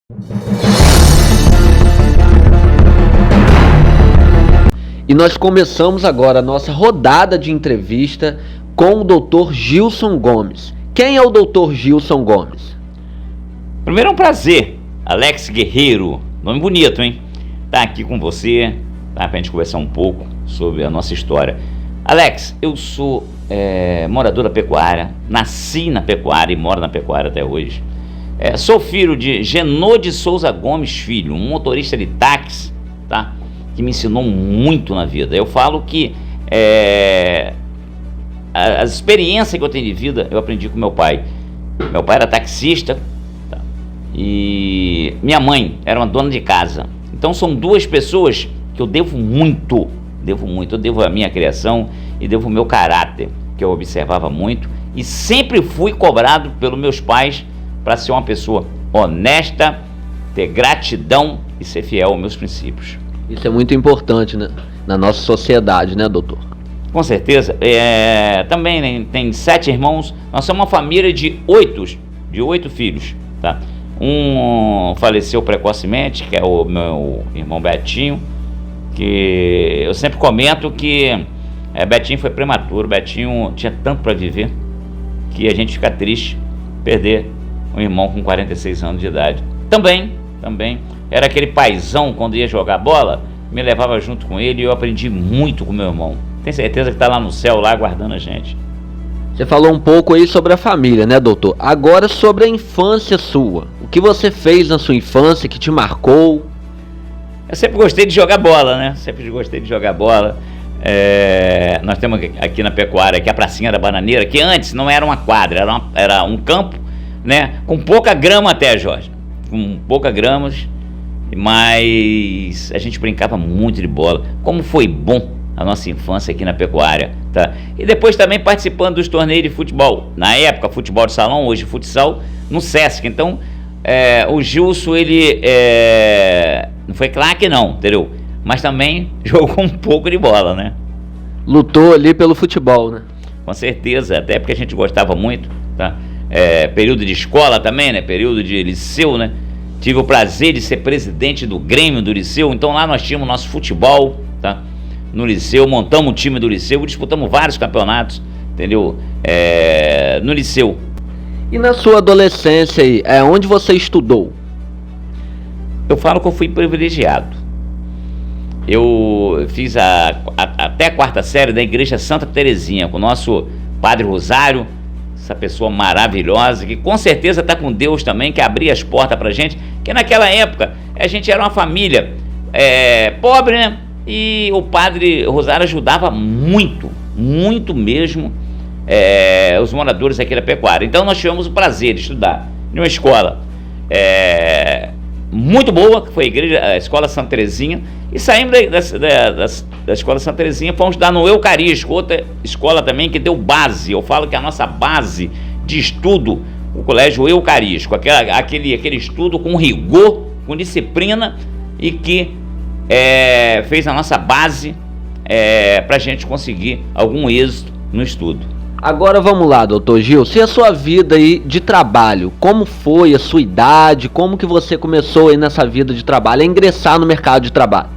E nós começamos agora a nossa rodada de entrevista com o Dr. Gilson Gomes. Quem é o Dr. Gilson Gomes? Primeiro é um prazer, Alex Guerreiro, nome bonito, hein? Tá aqui com você, tá? Pra gente conversar um pouco sobre a nossa história. Alex, eu sou morador da pecuária, nasci na pecuária e moro na pecuária até hoje. Sou filho de Genô de Souza Gomes Filho, um motorista de táxi, tá? Que me ensinou muito na vida. Eu falo que as experiências que eu tenho de vida, eu aprendi com meu pai. Meu pai era taxista, tá? E minha mãe era uma dona de casa. Então são duas pessoas que eu devo muito. Eu devo a minha criação e devo o meu caráter, que eu observava muito. E sempre fui cobrado pelos meus pais para ser uma pessoa honesta, ter gratidão e ser fiel aos meus princípios. Isso é muito importante, né? Na nossa sociedade, né, doutor? Com certeza. Também tem 7 irmãos. Nós somos uma família de 8 filhos, tá? Um faleceu precocemente, que é o meu irmão Betinho, que eu sempre comento que Betinho foi prematuro. Betinho tinha tanto para viver que a gente fica triste perder um irmão com 46 anos de idade. Também era aquele paizão, quando ia jogar bola, me levava junto com ele e eu aprendi muito com meu irmão. Tenho certeza que está lá no céu, lá aguardando a gente. Você falou um pouco aí sobre a família, né, doutor? Agora sobre a infância sua. O que você fez na sua infância que te marcou? Eu sempre gostei de jogar bola, né? Nós temos aqui na pecuária, aqui a pracinha da Bananeira, que antes não era uma quadra, era um campo, né? Com pouca grama até, Jorge. Com pouca grama, mas a gente brincava muito de bola. Como foi bom a nossa infância aqui na pecuária, tá? E depois também participando dos torneios de futebol. Na época, futebol de salão, hoje futsal, no Sesc. Então, o Gilson, ele não foi craque não, entendeu? Mas também jogou um pouco de bola, né? Lutou ali pelo futebol, né? Com certeza, até porque a gente gostava muito, tá? Período de escola também, né? Período de liceu, né? Tive o prazer de ser presidente do Grêmio do Liceu. Então lá nós tínhamos nosso futebol, tá? No Liceu, montamos o time do Liceu, disputamos vários campeonatos, entendeu? No Liceu. E na sua adolescência aí, onde você estudou? Eu falo que eu fui privilegiado. Eu fiz até a 4ª série da Igreja Santa Terezinha, com o nosso Padre Rosário, essa pessoa maravilhosa, que com certeza está com Deus também, que abria as portas pra gente, que naquela época a gente era uma família pobre, né? E o Padre Rosário ajudava muito mesmo os moradores aqui da pecuária. Então nós tivemos o prazer de estudar em uma escola muito boa, que foi a Escola Santa Terezinha, e saímos da Escola Santa Terezinha, fomos estudar no Eucarístico, outra escola também que deu base. Eu falo que a nossa base de estudo, o Colégio Eucarístico, aquele estudo com rigor, com disciplina, e que fez a nossa base para a gente conseguir algum êxito no estudo. Agora vamos lá, doutor Gilson, e a sua vida aí de trabalho? Como foi a sua idade? Como que você começou aí nessa vida de trabalho, a ingressar no mercado de trabalho?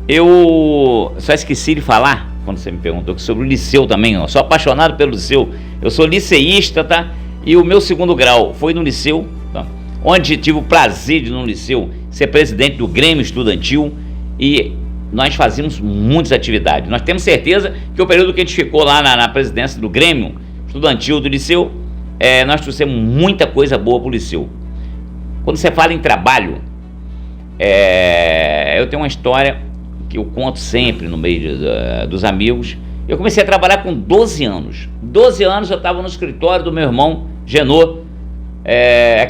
Eu só esqueci de falar, quando você me perguntou, sobre o liceu também. Eu sou apaixonado pelo liceu, eu sou liceísta, tá? E o meu 2º grau foi no liceu, tá? Onde tive o prazer de, no liceu, ser presidente do Grêmio Estudantil, e nós fazíamos muitas atividades. Nós temos certeza que o período que a gente ficou lá na presidência do Grêmio Estudantil do Liceu, nós trouxemos muita coisa boa para o Liceu. Quando você fala em trabalho, eu tenho uma história que eu conto sempre no meio dos amigos. Eu comecei a trabalhar com 12 anos. 12 anos eu estava no escritório do meu irmão Genô,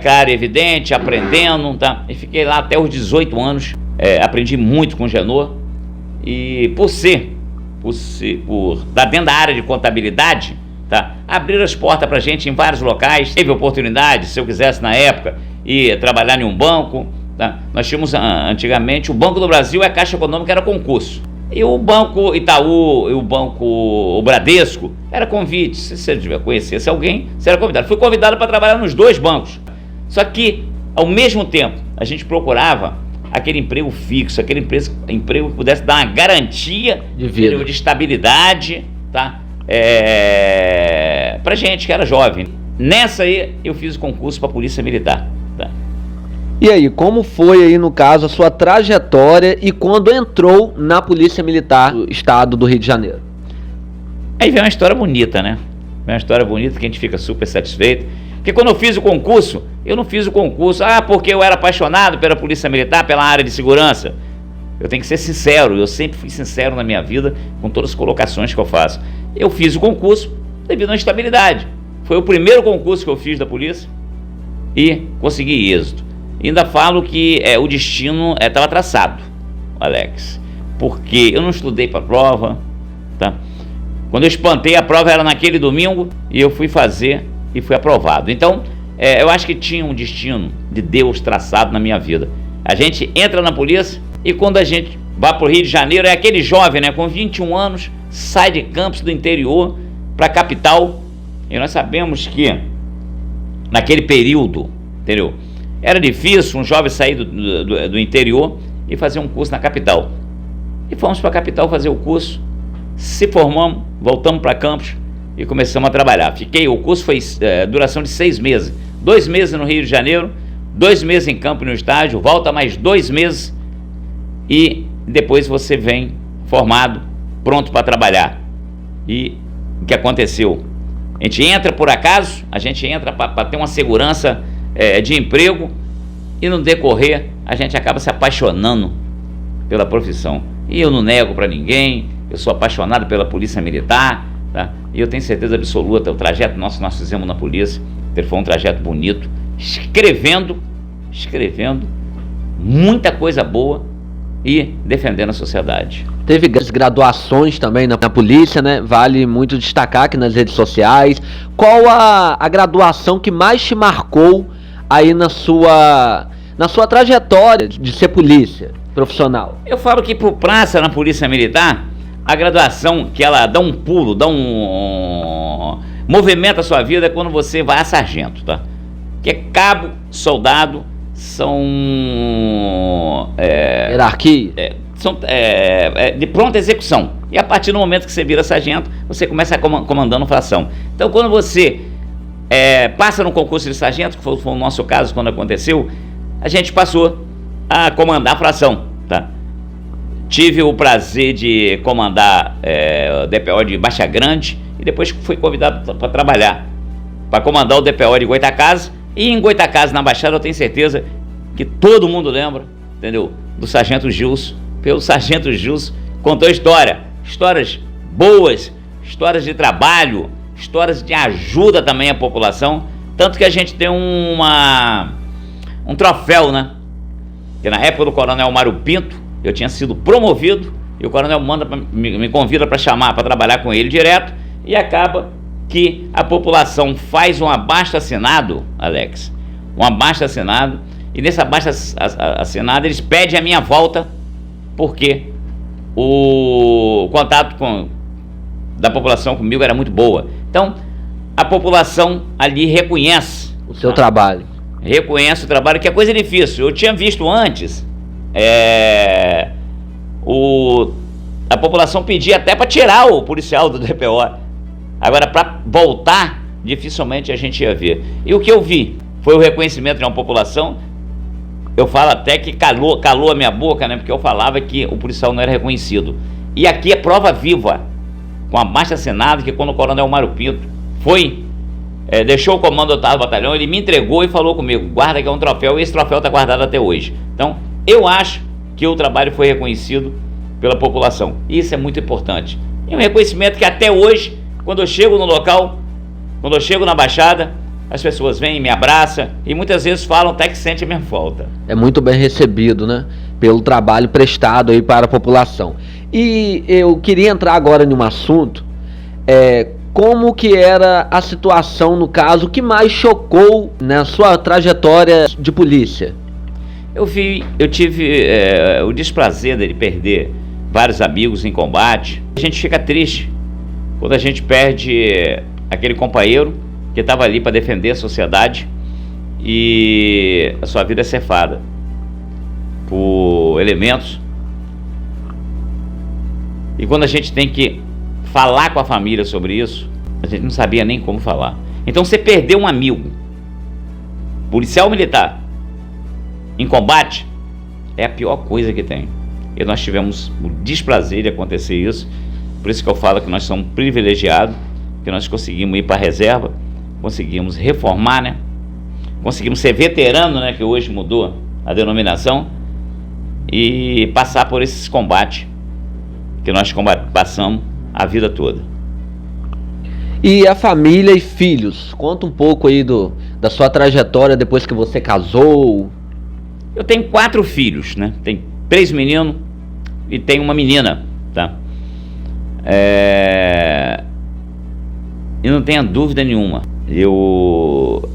claro, evidente, aprendendo, tá? E fiquei lá até os 18 anos. Aprendi muito com o Genô. E por estar dentro da área de contabilidade, tá? Abriram as portas pra gente em vários locais. Teve oportunidade, se eu quisesse na época, ir trabalhar em um banco, tá? Nós tínhamos antigamente, o Banco do Brasil e a Caixa Econômica era concurso. E o Banco Itaú e o Bradesco era convite. Se você conhecesse alguém, você era convidado. Fui convidado para trabalhar nos 2 bancos. Só que ao mesmo tempo, a gente procurava aquele emprego fixo, aquele emprego que pudesse dar uma garantia de vida, de estabilidade, tá? Pra gente que era jovem. Nessa aí, eu fiz o concurso para a Polícia Militar, tá? E aí, como foi aí, no caso, a sua trajetória e quando entrou na Polícia Militar do Estado do Rio de Janeiro? Aí vem uma história bonita, né? Vem uma história bonita que a gente fica super satisfeito. Porque quando eu fiz o concurso, eu não fiz o concurso, porque eu era apaixonado pela Polícia Militar, pela área de segurança. Eu tenho que ser sincero, eu sempre fui sincero na minha vida com todas as colocações que eu faço. Eu fiz o concurso devido à estabilidade. Foi o primeiro concurso que eu fiz da polícia e consegui êxito. Ainda falo que o destino estava traçado, Alex, porque eu não estudei para a prova, tá? Quando eu espantei, a prova era naquele domingo e eu fui fazer e fui aprovado. Então, eu acho que tinha um destino de Deus traçado na minha vida. A gente entra na polícia e quando a gente vai para o Rio de Janeiro, é aquele jovem, né, com 21 anos, sai de Campos do interior para a capital. E nós sabemos que naquele período, entendeu? Era difícil um jovem sair do interior e fazer um curso na capital. E fomos para a capital fazer o curso, se formamos, voltamos para Campos e começamos a trabalhar. O curso foi duração de 6 meses. 2 meses no Rio de Janeiro, 2 meses em Campos no estágio, volta mais 2 meses e depois você vem formado, pronto para trabalhar. E o que aconteceu? A gente entra por acaso, a gente entra para ter uma segurança de emprego e no decorrer a gente acaba se apaixonando pela profissão. E eu não nego para ninguém, eu sou apaixonado pela Polícia Militar, tá? E eu tenho certeza absoluta, o trajeto nosso que nós fizemos na polícia foi um trajeto bonito, escrevendo muita coisa boa e defendendo a sociedade. Teve graduações também na polícia, né? Vale muito destacar aqui nas redes sociais. Qual a graduação que mais te marcou aí na sua trajetória de ser polícia profissional? Eu falo que por praça na Polícia Militar, a graduação que ela dá um pulo, movimenta a sua vida é quando você vai a sargento, tá? Que é cabo, soldado, são hierarquia, são de pronta execução. E a partir do momento que você vira sargento, você começa comandando fração. Então, quando você passa no concurso de sargento, que foi o nosso caso quando aconteceu, a gente passou a comandar a fração, tá? Tive o prazer de comandar o DPO de Baixa Grande e depois fui convidado para trabalhar, para comandar o DPO de Goitacazes. E em Goitacazes, na Baixada, eu tenho certeza que todo mundo lembra, entendeu? Do Sargento Gilson. Pelo Sargento Gilson contou histórias boas, histórias de trabalho, histórias de ajuda também à população. Tanto que a gente tem um troféu, né? Que na época do Coronel Mário Pinto, eu tinha sido promovido e o coronel me convida para trabalhar com ele direto, e acaba que a população faz um abaixo-assinado, Alex, e nesse abaixo-assinado eles pedem a minha volta, porque o contato da população comigo era muito boa. Então, a população ali reconhece o seu trabalho. Reconhece o trabalho, que é coisa difícil. Eu tinha visto antes, a população pedia até para tirar o policial do DPO. Agora, para voltar, dificilmente a gente ia ver. E o que eu vi foi o reconhecimento de uma população. Eu falo até que calou a minha boca, né? Porque eu falava que o policial não era reconhecido. E aqui é prova viva, com a abaixo-assinado, que quando o coronel Mário Pinto deixou o comando do 8º Batalhão, ele me entregou e falou comigo: guarda que é um troféu, e esse troféu está guardado até hoje. Então, eu acho que o trabalho foi reconhecido pela população. Isso é muito importante. E um reconhecimento que até hoje, quando eu chego no local, quando eu chego na Baixada, as pessoas vêm e me abraçam e muitas vezes falam até que sente a minha falta. É muito bem recebido, né? Pelo trabalho prestado aí para a população. E eu queria entrar agora em um assunto, como que era a situação, no caso, que mais chocou na sua trajetória de polícia? Eu tive o desprazer de perder vários amigos em combate. A gente fica triste quando a gente perde aquele companheiro que estava ali para defender a sociedade e a sua vida é cefada por elementos. E quando a gente tem que falar com a família sobre isso, a gente não sabia nem como falar. Então você perdeu um amigo, policial militar, em combate, é a pior coisa que tem. E nós tivemos o desprazer de acontecer isso. Por isso que eu falo que nós somos privilegiados, que nós conseguimos ir para a reserva, conseguimos reformar, né? Conseguimos ser veterano, né? Que hoje mudou a denominação, e passar por esses combates que nós passamos a vida toda. E a família e filhos? Conta um pouco aí da sua trajetória depois que você casou. Eu tenho 4 filhos, né? Tem 3 meninos e tem uma menina, tá? E não tenha dúvida nenhuma, eu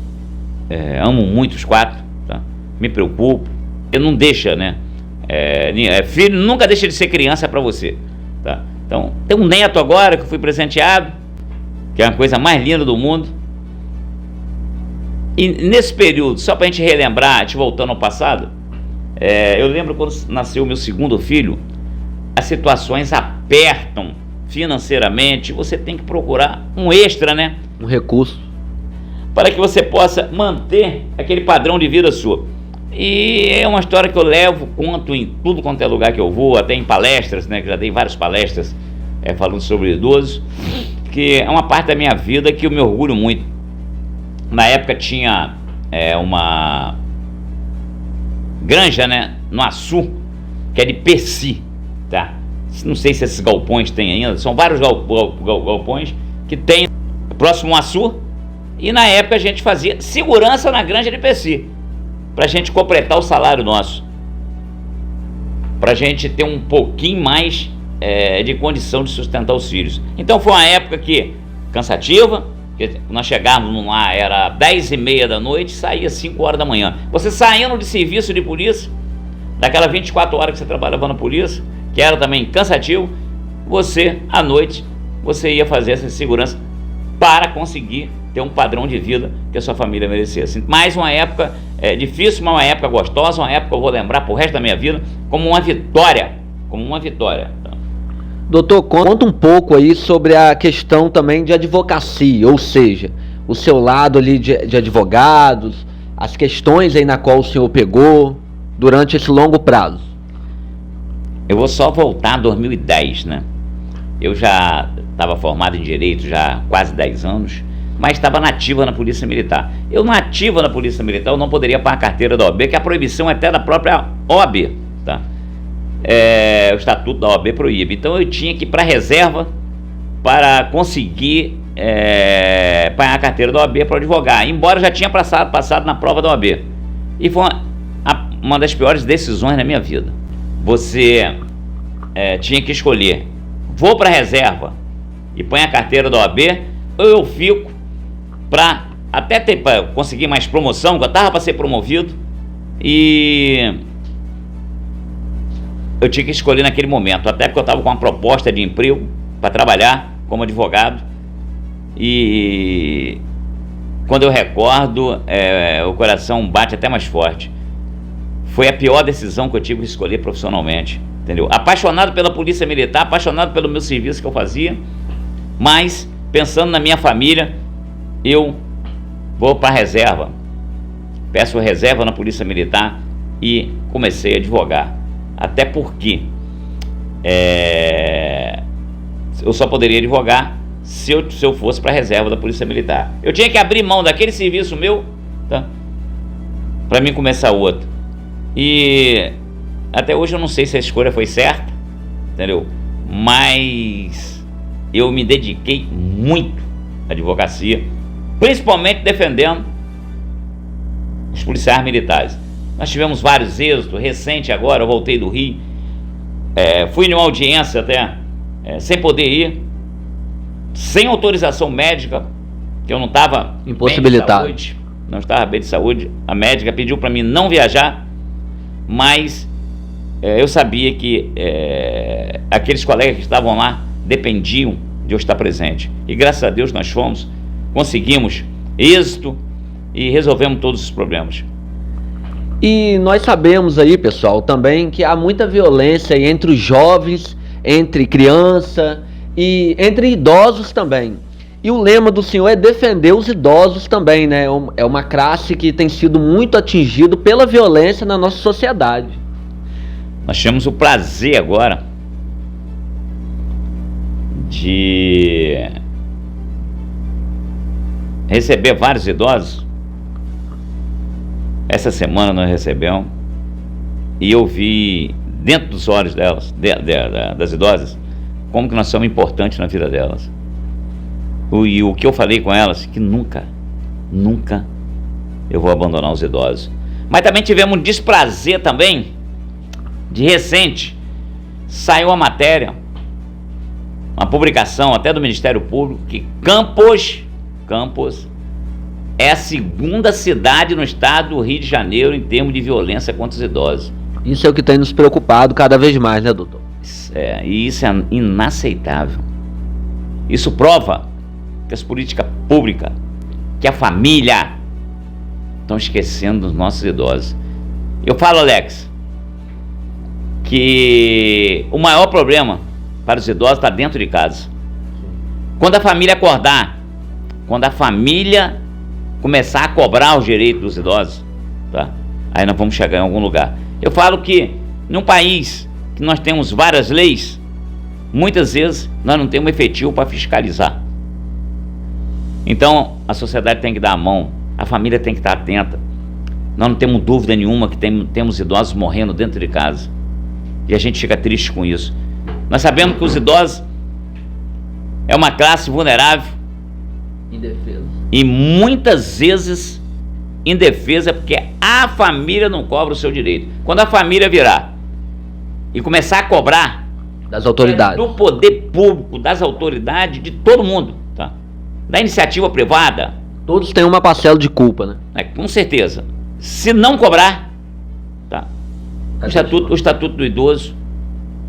amo muito os 4, tá? Me preocupo. Eu não deixa, né? Filho nunca deixa de ser criança para você, tá? Então, tem um neto agora que eu fui presenteado, que é a coisa mais linda do mundo. E nesse período, só pra gente relembrar, te voltando ao passado, eu lembro quando nasceu o meu segundo filho, as situações apertam financeiramente, você tem que procurar um extra, né? Um recurso. Para que você possa manter aquele padrão de vida sua. E é uma história que eu levo, conto em tudo quanto é lugar que eu vou, até em palestras, né? Que já dei várias palestras falando sobre idosos, que é uma parte da minha vida que eu me orgulho muito. Na época tinha uma granja, né, no Açu, que é de Peci, tá? Não sei se esses galpões tem ainda, são vários galpões que tem próximo ao Açu, e na época a gente fazia segurança na granja de Peci, pra gente completar o salário nosso, pra gente ter um pouquinho mais de condição de sustentar os filhos. Então foi uma época que cansativa, que nós chegávamos lá, era 10h30 da noite, saía 5 horas da manhã. Você saindo de serviço de polícia, daquela 24 horas que você trabalhava na polícia, que era também cansativo, você, à noite, você ia fazer essa segurança para conseguir ter um padrão de vida que a sua família merecesse. Mais uma época difícil, mas uma época gostosa, uma época que eu vou lembrar pro resto da minha vida como uma vitória, Doutor, conta um pouco aí sobre a questão também de advocacia, ou seja, o seu lado ali de advogados, as questões aí na qual o senhor pegou durante esse longo prazo. Eu vou só voltar a 2010, né? Eu já estava formado em Direito já há quase 10 anos, mas estava nativa na Polícia Militar. Eu nativa na Polícia Militar, eu não poderia pagar a carteira da OAB, que a proibição é até da própria OAB, tá? O estatuto da OAB proíbe. Então eu tinha que ir para a reserva para conseguir pagar a carteira da OAB para advogar, embora eu já tinha passado na prova da OAB. E foi uma das piores decisões da minha vida. Você tinha que escolher: vou para a reserva e põe a carteira da OAB, ou eu fico para até conseguir mais promoção, que eu estava para ser promovido, e eu tinha que escolher naquele momento, até porque eu estava com uma proposta de emprego para trabalhar como advogado. E quando eu recordo, o coração bate até mais forte. Foi a pior decisão que eu tive que escolher profissionalmente, entendeu? Apaixonado pela Polícia Militar, apaixonado pelo meu serviço que eu fazia, mas pensando na minha família, eu vou para a reserva, peço reserva na Polícia Militar e comecei a advogar. Até porque eu só poderia advogar se eu fosse para a reserva da Polícia Militar. Eu tinha que abrir mão daquele serviço meu, tá? Para mim começar outro. E até hoje eu não sei se a escolha foi certa, entendeu? Mas eu me dediquei muito à advocacia, principalmente defendendo os policiais militares. Nós tivemos vários êxitos. Recente agora, eu voltei do Rio, fui em uma audiência até, sem poder ir, sem autorização médica, que eu não estava impossibilitado, não estava bem de saúde. A médica pediu para mim não viajar, mas eu sabia que aqueles colegas que estavam lá dependiam de eu estar presente. E graças a Deus nós fomos, conseguimos êxito, e resolvemos todos os problemas. E nós sabemos aí, pessoal, também que há muita violência entre os jovens, entre criança e entre idosos também. E o lema do senhor é defender os idosos também, né? É uma classe que tem sido muito atingido pela violência na nossa sociedade. Nós tivemos o prazer agora de receber vários idosos. Essa semana nós recebemos e eu vi dentro dos olhos delas, das idosas, como que nós somos importantes na vida delas. E o que eu falei com elas, que nunca eu vou abandonar os idosos. Mas também tivemos um desprazer também, de recente, saiu uma matéria, uma publicação até do Ministério Público, que Campos é a segunda cidade no estado do Rio de Janeiro em termos de violência contra os idosos. Isso é o que tem nos preocupado cada vez mais, né, doutor? E isso é inaceitável. Isso prova que as políticas públicas, que a família estão esquecendo dos nossos idosos. Eu falo, Alex, que o maior problema para os idosos está dentro de casa. Quando a família acordar, quando a família começar a cobrar os direitos dos idosos, tá? Aí nós vamos chegar em algum lugar. Eu falo que num país que nós temos várias leis, muitas vezes nós não temos efetivo para fiscalizar. Então a sociedade tem que dar a mão, a família tem que estar atenta. Nós não temos dúvida nenhuma que temos idosos morrendo dentro de casa, e a gente fica triste com isso. Nós sabemos que os idosos é uma classe vulnerável, indefesa, e muitas vezes indefesa, porque a família não cobra o seu direito. Quando a família virar e começar a cobrar das autoridades, do poder público, das autoridades, de todo mundo, tá? Da iniciativa privada, todos têm uma parcela de culpa, né? Com certeza. Se não cobrar, tá? O estatuto do idoso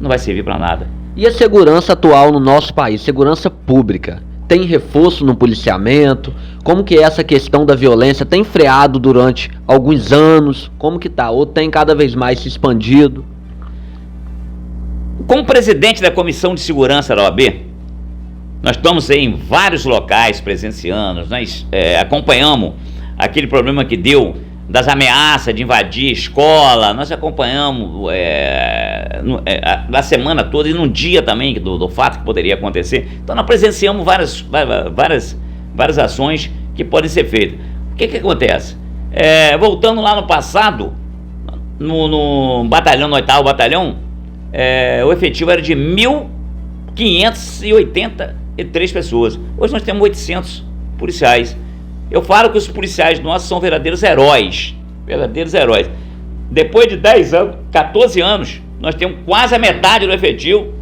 não vai servir para nada. E a segurança atual no nosso país, segurança pública, tem reforço no policiamento? Como que essa questão da violência tem freado durante alguns anos? Como que tá? Ou tem cada vez mais se expandido? Como presidente da Comissão de Segurança da OAB, nós estamos aí em vários locais presenciando, nós acompanhamos aquele problema que deu das ameaças de invadir a escola, nós acompanhamos na semana toda e num dia também do fato que poderia acontecer. Então nós presenciamos várias ações que podem ser feitas. O que acontece? Voltando lá no passado, no batalhão, no 8º batalhão, o efetivo era de 1.583 pessoas. Hoje nós temos 800 policiais. Eu falo que os policiais nossos são verdadeiros heróis. Depois de 10 anos, 14 anos, nós temos quase a metade do efetivo.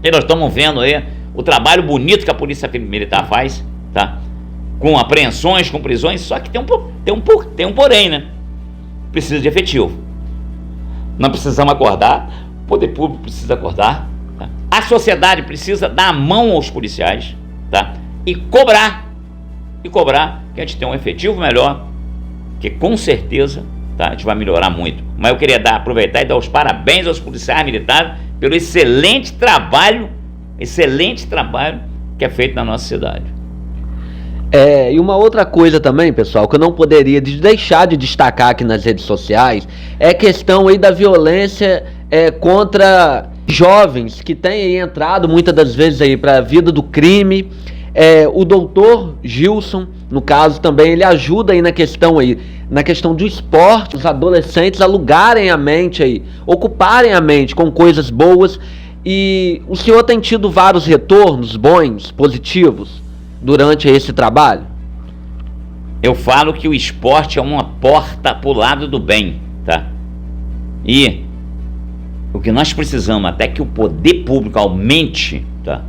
E nós estamos vendo aí o trabalho bonito que a Polícia Militar faz, tá? Com apreensões, com prisões, só que tem um porém, né? Precisa de efetivo. Nós precisamos acordar, o poder público precisa acordar, tá? A sociedade precisa dar a mão aos policiais, tá? E cobrar que a gente tenha um efetivo melhor, que com certeza, tá, a gente vai melhorar muito. Mas eu queria aproveitar e dar os parabéns aos policiais militares pelo excelente trabalho que é feito na nossa cidade. E uma outra coisa também, pessoal, que eu não poderia deixar de destacar aqui nas redes sociais, é a questão aí da violência contra jovens que têm aí entrado muitas das vezes aí para a vida do crime. O doutor Gilson, no caso também, ele ajuda aí na questão do esporte, os adolescentes alugarem a mente aí, ocuparem a mente com coisas boas. E o senhor tem tido vários retornos bons, positivos, durante esse trabalho? Eu falo que o esporte é uma porta para o lado do bem, tá? E o que nós precisamos, até que o poder público aumente, tá?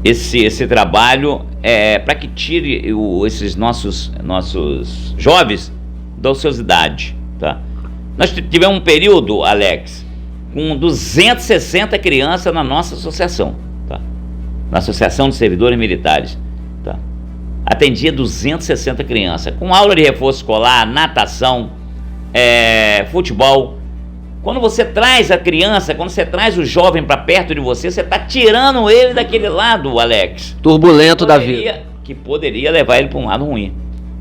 Esse trabalho para que tire esses nossos jovens da ociosidade, tá? Nós tivemos um período, Alex, com 260 crianças na nossa associação, tá? Na Associação de Servidores Militares, tá? atendia 260 crianças, com aula de reforço escolar, natação, futebol. Quando você traz a criança, quando você traz o jovem para perto de você, você está tirando ele daquele lado, Alex, turbulento da vida, que poderia levar ele para um lado ruim.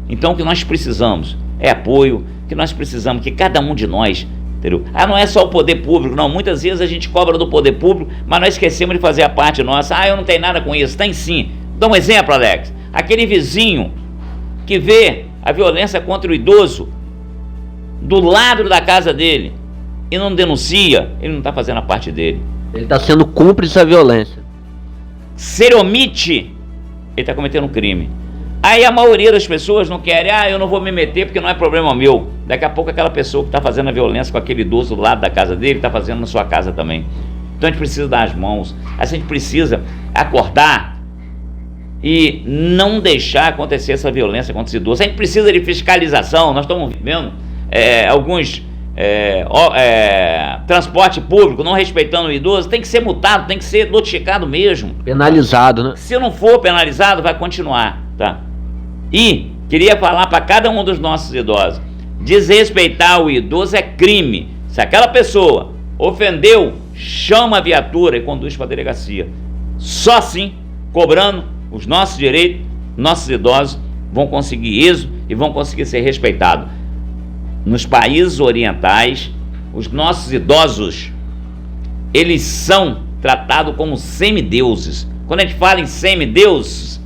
Então o que nós precisamos é apoio, que nós precisamos que cada um de nós, entendeu? Não é só o poder público, não. Muitas vezes a gente cobra do poder público, mas nós esquecemos de fazer a parte nossa. Eu não tenho nada com isso. Tem sim. Dá um exemplo, Alex. Aquele vizinho que vê a violência contra o idoso do lado da casa dele e não denuncia, ele não está fazendo a parte dele. Ele está sendo cúmplice da violência. Se ele omite, ele está cometendo um crime. Aí a maioria das pessoas não querem, eu não vou me meter porque não é problema meu. Daqui a pouco aquela pessoa que está fazendo a violência com aquele idoso do lado da casa dele, está fazendo na sua casa também. Então a gente precisa dar as mãos, a gente precisa acordar e não deixar acontecer essa violência contra os idosos. A gente precisa de fiscalização. Nós estamos vendo alguns transporte público não respeitando o idoso, tem que ser multado, tem que ser notificado mesmo. Penalizado, né? Se não for penalizado, vai continuar, tá? E queria falar para cada um dos nossos idosos: desrespeitar o idoso é crime. Se aquela pessoa ofendeu, chama a viatura e conduz para a delegacia. Só assim, cobrando os nossos direitos, nossos idosos vão conseguir êxito e vão conseguir ser respeitados. Nos países orientais, os nossos idosos, eles são tratados como semideuses. Quando a gente fala em semideuses,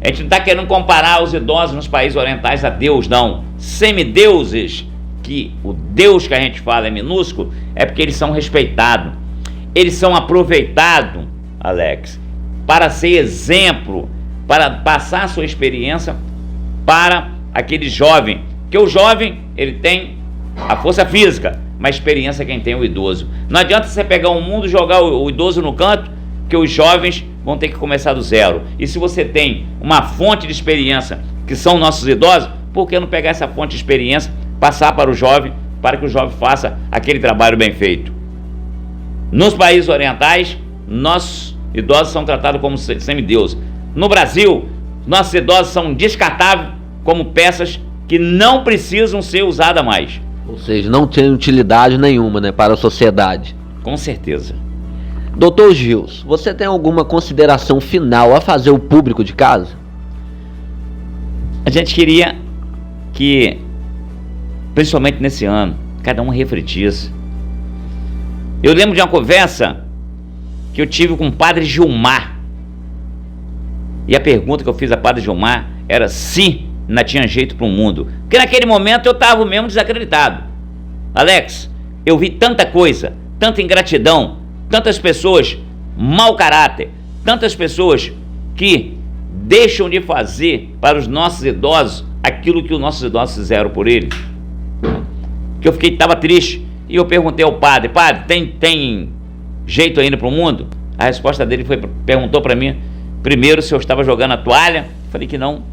a gente não está querendo comparar os idosos nos países orientais a Deus, não. Semideuses, que o Deus que a gente fala é minúsculo, é porque eles são respeitados. Eles são aproveitados, Alex, para ser exemplo, para passar a sua experiência para aquele jovem. Porque o jovem, ele tem a força física, mas a experiência quem tem é o idoso. Não adianta você pegar um mundo e jogar o idoso no canto, que os jovens vão ter que começar do zero. E se você tem uma fonte de experiência, que são nossos idosos, por que não pegar essa fonte de experiência, passar para o jovem, para que o jovem faça aquele trabalho bem feito? Nos países orientais, nossos idosos são tratados como semideuses. No Brasil, nossos idosos são descartáveis como peças que não precisam ser usadas mais. Ou seja, não tem utilidade nenhuma, né, para a sociedade. Com certeza. Doutor Gilson, você tem alguma consideração final a fazer ao público de casa? A gente queria que, principalmente nesse ano, cada um refletisse. Eu lembro de uma conversa que eu tive com o padre Gilmar. E a pergunta que eu fiz a padre Gilmar era se ainda tinha jeito para o mundo. Porque naquele momento eu estava mesmo desacreditado. Alex, eu vi tanta coisa, tanta ingratidão, tantas pessoas mau caráter, tantas pessoas que deixam de fazer para os nossos idosos aquilo que os nossos idosos fizeram por eles, que eu estava triste. E eu perguntei ao padre: tem jeito ainda para o mundo? A resposta dele perguntou para mim primeiro se eu estava jogando a toalha. Falei que não,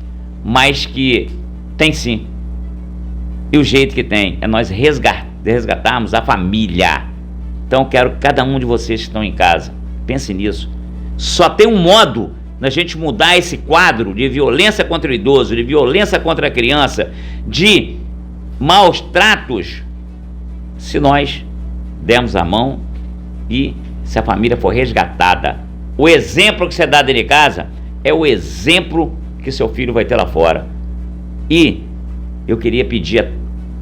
mas que tem sim. E o jeito que tem é nós resgatarmos a família. Então quero que cada um de vocês que estão em casa pense nisso. Só tem um modo da gente mudar esse quadro de violência contra o idoso, de violência contra a criança, de maus tratos, se nós dermos a mão e se a família for resgatada. O exemplo que você dá dentro de casa é o exemplo que seu filho vai ter lá fora. E eu queria pedir a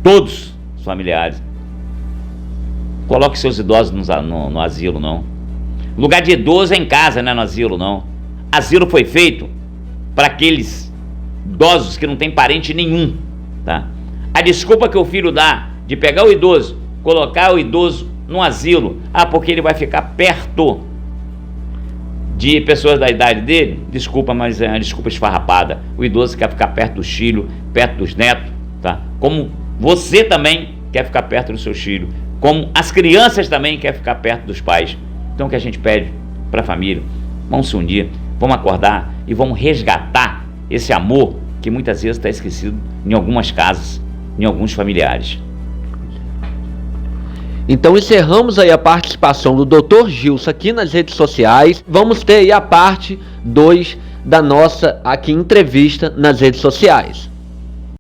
todos os familiares: coloque seus idosos no asilo, não. Lugar de idoso é em casa, não é no asilo, não. Asilo foi feito para aqueles idosos que não tem parente nenhum, tá? A desculpa que o filho dá de pegar o idoso, colocar o idoso no asilo, porque ele vai ficar perto de pessoas da idade dele, desculpa, mas é uma desculpa esfarrapada. O idoso quer ficar perto dos filhos, perto dos netos, tá? Como você também quer ficar perto dos seus filhos, como as crianças também querem ficar perto dos pais. Então o que a gente pede para a família: vamos se unir, vamos acordar e vamos resgatar esse amor que muitas vezes está esquecido em algumas casas, em alguns familiares. Então encerramos aí a participação do Dr. Gilson aqui nas redes sociais. Vamos ter aí a parte 2 da nossa aqui entrevista nas redes sociais.